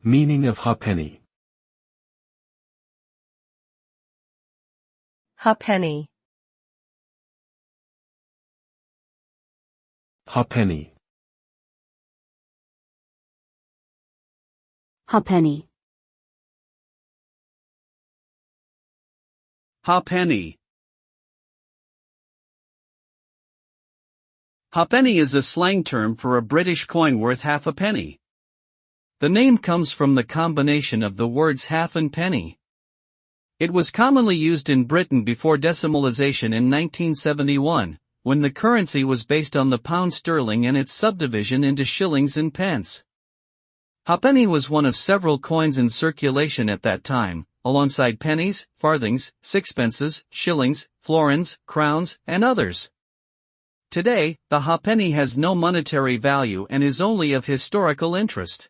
Meaning of halfpenny. Halfpenny. Halfpenny. Halfpenny. Halfpenny. Halfpenny is a slang term for a British coin worth half a penny. The name comes from the combination of the words half and penny. It was commonly used in Britain before decimalisation in 1971, when the currency was based on the pound sterling and its subdivision into shillings and pence. Halfpenny was one of several coins in circulation at that time, alongside pennies, farthings, sixpences, shillings, florins, crowns, and others. Today, the halfpenny has no monetary value and is only of historical interest.